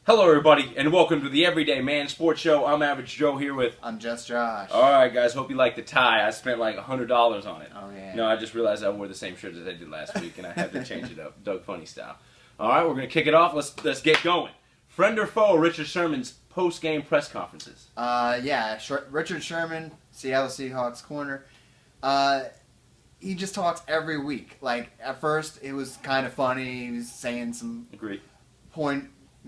Hello, everybody, and welcome to the Everyday Man Sports Show. I'm Average Joe here with... I'm Just Josh. All right, guys, hope you like the tie. I spent like $100 on it. Oh, yeah. No, I just realized I wore the same shirt as I did last week, and I had to change it up. Doug Funny style. All right, we're going to kick it off. Let's get going. Friend or foe, Richard Sherman's post-game press conferences. Richard Sherman, Seattle Seahawks corner. He just talks every week. Like, at first, it was kind of funny. He was saying some... Agreed.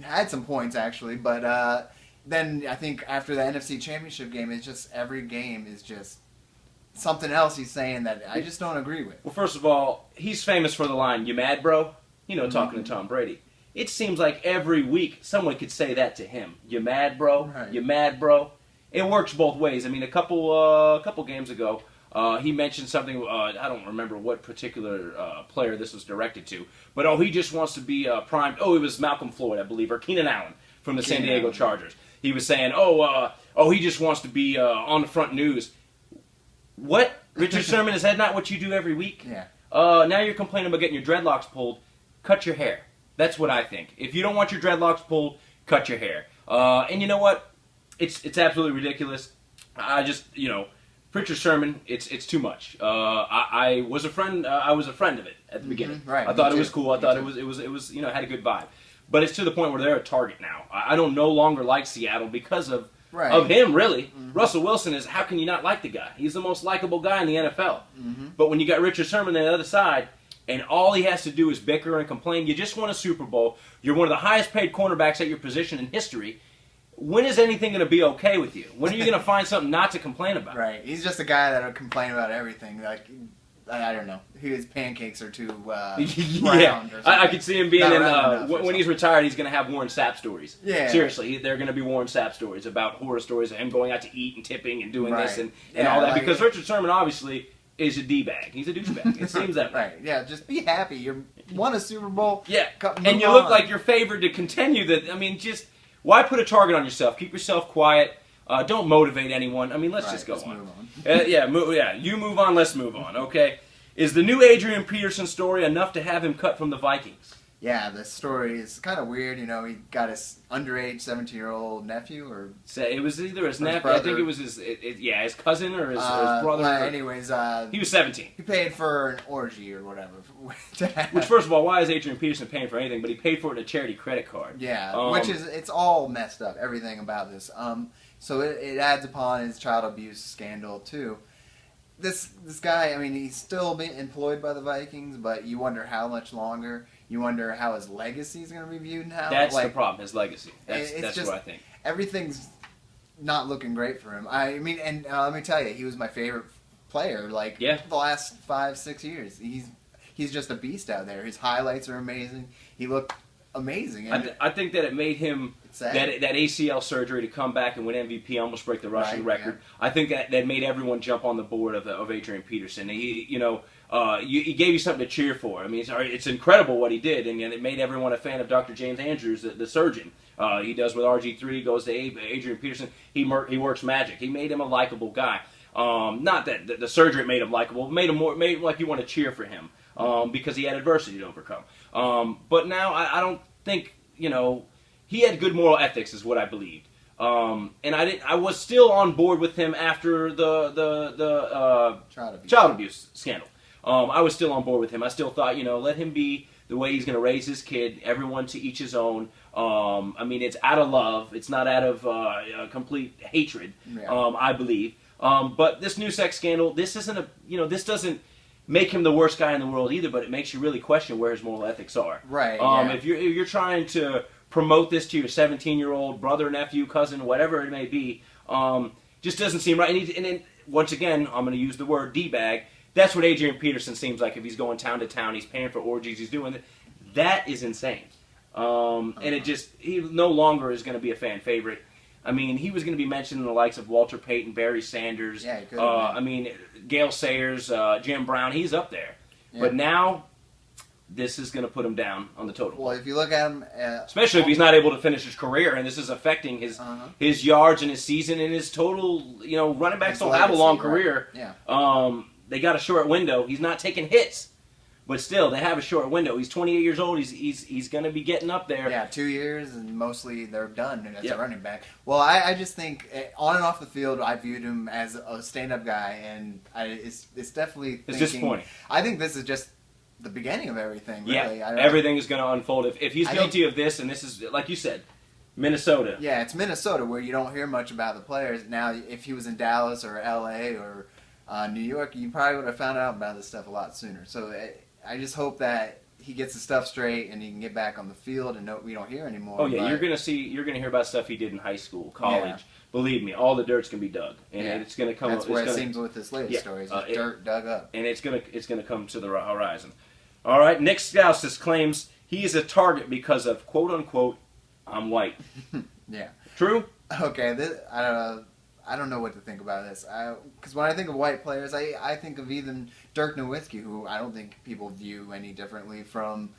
Had some points, actually, but then I think after the NFC Championship game, it's just every game is just something else he's saying that I just don't agree with. Well, first of all, he's famous for the line, "You mad, bro?" You know, talking to Tom Brady. It seems like every week someone could say that to him. "You mad, bro? Right. You mad, bro?" It works both ways. I mean, a couple games ago, he mentioned something, I don't remember what particular player this was directed to, but he just wants to be primed. Oh, it was Malcolm Floyd, I believe, or Keenan Allen from the San Diego Chargers. He was saying, he just wants to be on the front news. What? Richard Sherman, is that not what you do every week? Yeah. Now you're complaining about getting your dreadlocks pulled. Cut your hair. That's what I think. If you don't want your dreadlocks pulled, cut your hair. And you know what? It's absolutely ridiculous. Richard Sherman, it's too much. I was a friend of it at the beginning. Right. I thought it was cool. I thought it was had a good vibe. But it's to the point where they're a target now. I don't no longer like Seattle because of him, really. Mm-hmm. Russell Wilson is, how can you not like the guy? He's the most likable guy in the NFL. Mm-hmm. But when you got Richard Sherman on the other side, and all he has to do is bicker and complain, you just won a Super Bowl, you're one of the highest paid cornerbacks at your position in history. When is anything going to be okay with you? When are you going to find something not to complain about? Right. He's just a guy that will complain about everything. Like, I don't know. His pancakes are too round or something. I could see him being when he's retired, he's going to have Warren Sapp stories. Yeah. Seriously, they're going to be Warren Sapp stories about horror stories of him going out to eat and tipping and doing this and all that. Because Richard Sherman, obviously, is a D-bag. He's a douchebag. It seems that way. Right. Yeah, just be happy. You won a Super Bowl. Yeah. And you look like you're favored to continue that. I mean, just... Why put a target on yourself? Keep yourself quiet. Don't motivate anyone. I mean, let's just go on. Move on. You move on, let's move on, okay? Is the new Adrian Peterson story enough to have him cut from the Vikings? Yeah, the story is kind of weird. You know, he got his underage 17-year-old nephew, or... It was either his nephew, I think it was his cousin or his brother. Well, anyways... he was 17. He paid for an orgy or whatever. Which, first of all, why is Adrian Peterson paying for anything? But he paid for it in a charity credit card. Yeah, it's all messed up, everything about this. So it adds upon his child abuse scandal, too. This guy, I mean, he's still being employed by the Vikings, but you wonder how much longer. You wonder how his legacy is going to be viewed now. That's the problem, his legacy. That's what I think. Everything's not looking great for him. I mean, and let me tell you, he was my favorite player, the last 5-6 years. He's just a beast out there. His highlights are amazing. He looked amazing. I think that it made him, that ACL surgery to come back and win MVP, almost break the rushing record. Yeah. I think that made everyone jump on the board of Adrian Peterson. He gave you something to cheer for. I mean, it's incredible what he did, and it made everyone a fan of Dr. James Andrews, the surgeon. He does with RG3, goes to Adrian Peterson. He works magic. He made him a likable guy. Not that the surgery made him likable, made him like you want to cheer for him because he had adversity to overcome. But now I don't think he had good moral ethics, is what I believed. And I was still on board with him after the child abuse scandal. I was still on board with him. I still thought, let him be the way he's going to raise his kid, everyone to each his own. I mean, it's out of love. It's not out of complete hatred, I believe. But this new sex scandal, this isn't this doesn't make him the worst guy in the world either, but it makes you really question where his moral ethics are. Right. If you're trying to promote this to your 17-year-old brother, nephew, cousin, whatever it may be, just doesn't seem right. And then, once again, I'm going to use the word D-bag. That's what Adrian Peterson seems like if he's going town to town, he's paying for orgies, he's doing it. That is insane. And he no longer is going to be a fan favorite. I mean, he was going to be mentioned in the likes of Walter Payton, Barry Sanders. Yeah, I mean, Gale Sayers, Jim Brown, he's up there. Yeah. But now, this is going to put him down on the total. Well, if you look at him... especially if he's not able to finish his career, and this is affecting his yards and his season and his total... running backs don't have a long career. Right. Yeah. They got a short window. He's not taking hits. But still, they have a short window. He's 28 years old. He's going to be getting up there. Yeah, 2 years, and mostly they're done as a running back. Well, I just think on and off the field, I viewed him as a stand-up guy, and it's definitely It's disappointing. I think this is just the beginning of everything, really. Yeah, everything is going to unfold. If he's guilty of this, and this is, like you said, Minnesota. Yeah, it's Minnesota where you don't hear much about the players. Now, if he was in Dallas or L.A. or New York, you probably would have found out about this stuff a lot sooner. So I just hope that he gets the stuff straight and he can get back on the field and we don't hear anymore. Oh yeah, you're gonna hear about stuff he did in high school, college. Yeah. Believe me, all the dirt's gonna be dug, and it's gonna come. That's where it seems with this latest story. Is dirt dug up, and it's gonna come to the horizon. All right, Nick Stauskas claims he is a target because of quote unquote I'm white. Yeah. True. Okay, I don't know what to think about this. Because when I think of white players, I think of even Dirk Nowitzki, who I don't think people view any differently from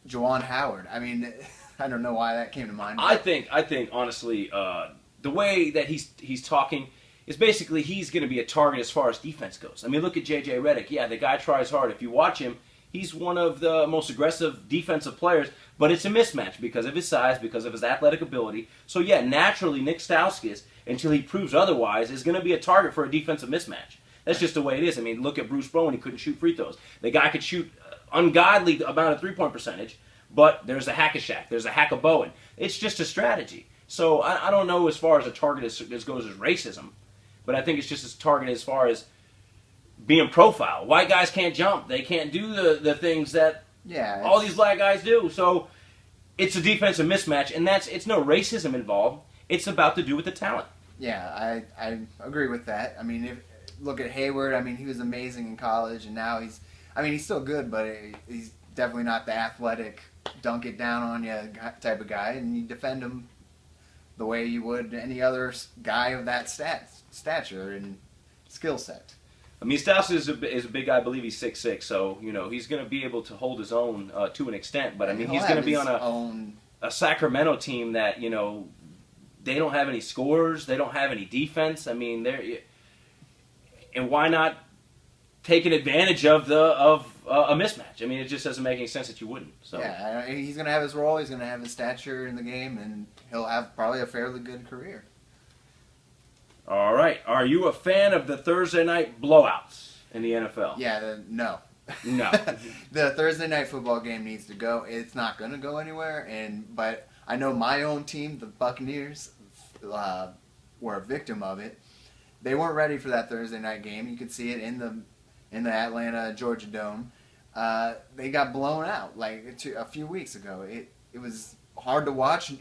Juwan Howard. I mean, I don't know why that came to mind. I think honestly, the way that he's talking is basically he's going to be a target as far as defense goes. I mean, look at J.J. Redick. Yeah, the guy tries hard. If you watch him, he's one of the most aggressive defensive players, but it's a mismatch because of his size, because of his athletic ability. So yeah, naturally, Nick Stauskas, until he proves otherwise, is going to be a target for a defensive mismatch. That's just the way it is. I mean, look at Bruce Bowen. He couldn't shoot free throws. The guy could shoot ungodly amount of three-point percentage, but there's a hack-a-shack. There's a hack-a-Bowen. It's just a strategy. So I don't know as far as a target as goes as racism, but I think it's just as target as far as being profiled. White guys can't jump. They can't do the things that all these black guys do. So it's a defensive mismatch, and it's no racism involved. It's about to do with the talent. Yeah, I agree with that. I mean, look at Hayward. I mean, he was amazing in college, and now he's still good, but he's definitely not the athletic, dunk it down on you type of guy, and you defend him the way you would any other guy of that stature and skill set. I mean, Stauskas is a big guy. I believe he's 6'6", so he's going to be able to hold his own to an extent. But I mean, he's going to be on a Sacramento team that they don't have any scorers. They don't have any defense. I mean, and why not take an advantage of a mismatch? I mean, it just doesn't make any sense that you wouldn't. So yeah, he's going to have his role. He's going to have his stature in the game, and he'll have probably a fairly good career. All right. Are you a fan of the Thursday night blowouts in the NFL? Yeah. No. No. The Thursday night football game needs to go. It's not going to go anywhere, but I know my own team, the Buccaneers, were a victim of it. They weren't ready for that Thursday night game. You could see it in the Atlanta Georgia Dome. They got blown out a few weeks ago. It was hard to watch.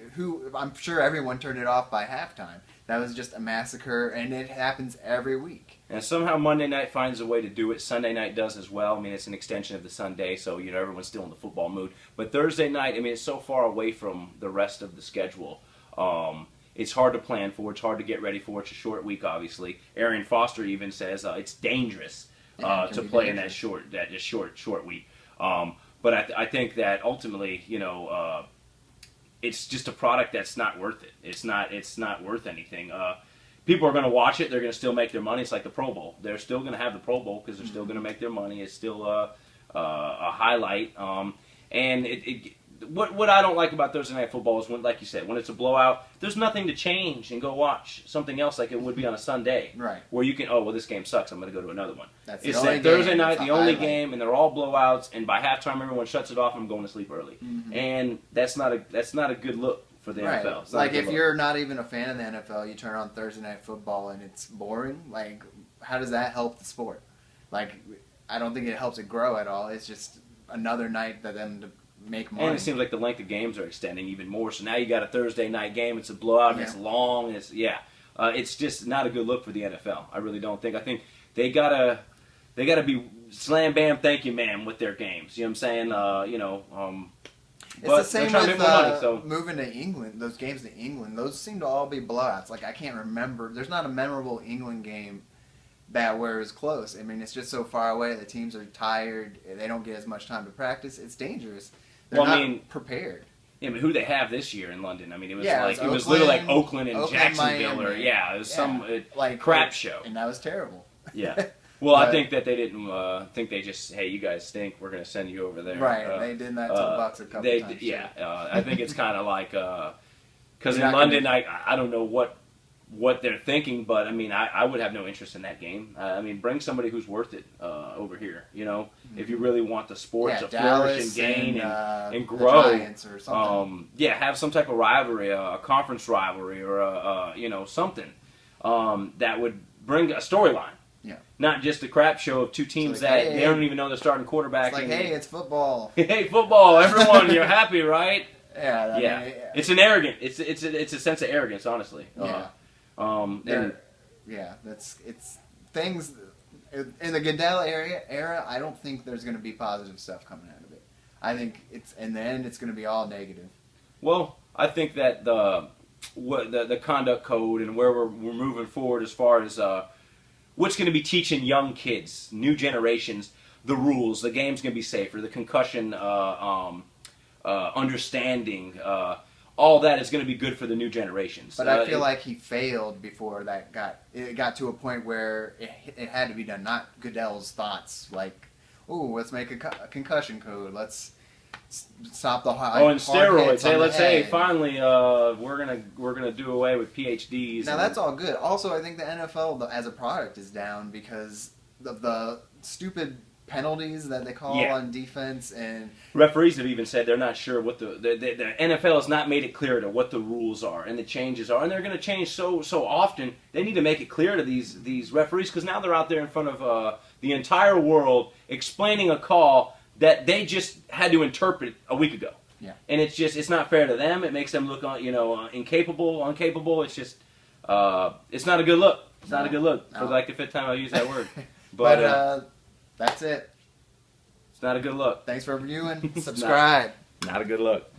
I'm sure everyone turned it off by halftime. That was just a massacre, and it happens every week. And somehow Monday night finds a way to do it. Sunday night does as well. I mean, it's an extension of the Sunday, so everyone's still in the football mood. But Thursday night, I mean, it's so far away from the rest of the schedule. It's hard to plan for. It's hard to get ready for. It's a short week, obviously. Arian Foster even says it's dangerous to play in that short week. But I think that ultimately, it's just a product that's not worth it. It's not worth anything. People are going to watch it. They're going to still make their money. It's like the Pro Bowl. They're still going to have the Pro Bowl because they're still going to make their money. It's still a highlight. And what I don't like about Thursday Night Football is when, like you said, when it's a blowout, there's nothing to change and go watch something else like it would be on a Sunday. Right. Where you can, this game sucks. I'm going to go to another one. It's that Thursday night, the only game, and they're all blowouts. And by halftime, everyone shuts it off. And I'm going to sleep early. Mm-hmm. And that's not a good look for the NFL. It's like if you're not even a fan of the NFL, you turn on Thursday Night Football and it's boring. Like, how does that help the sport? Like, I don't think it helps it grow at all. It's just another night for them to make money. And it seems like the length of games are extending even more. So now you got a Thursday night game. It's a blowout. And it's long. It's just not a good look for the NFL. I really don't think. I think they gotta be slam bam thank you ma'am with their games. You know what I'm saying? It's the same with moving to England. Those games to England, those seem to all be blowouts. Like, I can't remember. There's not a memorable England game where it was close. I mean, it's just so far away. The teams are tired. They don't get as much time to practice. It's dangerous. They're not prepared. Yeah, but who they have this year in London? I mean, it was literally like Oakland and Jacksonville, Miami. It was some crap show. And that was terrible. Yeah. Well, I think that they didn't think they just, hey, you guys stink, we're going to send you over there. Right, they did that to the Bucks a couple times. Yeah, I think it's kind of like, because in London, I don't know what they're thinking, but I mean, I would have no interest in that game. I mean, bring somebody who's worth it over here, you know, if you really want the sport to flourish and gain and grow. The Giants or something. Have some type of rivalry, a conference rivalry, or you know, something that would bring a storyline. Yeah. Not just a crap show of two teams that they don't even know the starting quarterback. It's like, hey, it's football. Hey, football! Everyone, you're happy, right? Yeah. Yeah. It's an arrogant. It's a sense of arrogance, honestly. Yeah. It's things in the Goodell era. I don't think there's going to be positive stuff coming out of it. I think in the end it's going to be all negative. Well, I think that the conduct code and where we're moving forward as far as what's going to be teaching young kids, new generations, the rules. The game's going to be safer. The concussion understanding. All that is going to be good for the new generations. But I feel like he failed before it got to a point where it had to be done. Not Goodell's thoughts, like, "Ooh, let's make a concussion code. Let's stop the hard and steroids. Hey, finally, we're gonna do away with PhDs." Now that's all good. Also, I think the NFL as a product is down because of the stupid penalties that they call on defense, and referees have even said they're not sure what the NFL has not made it clear to what the rules are and the changes are, and they're going to change so often. They need to make it clear to these referees, because now they're out there in front of the entire world explaining a call that they just had to interpret a week ago. Yeah, and it's not fair to them. It makes them look incapable. It's just it's not a good look. It's not a good look for like the fifth time I use that word. But that's it. It's not a good look. Thanks for reviewing. Subscribe. Not a good look.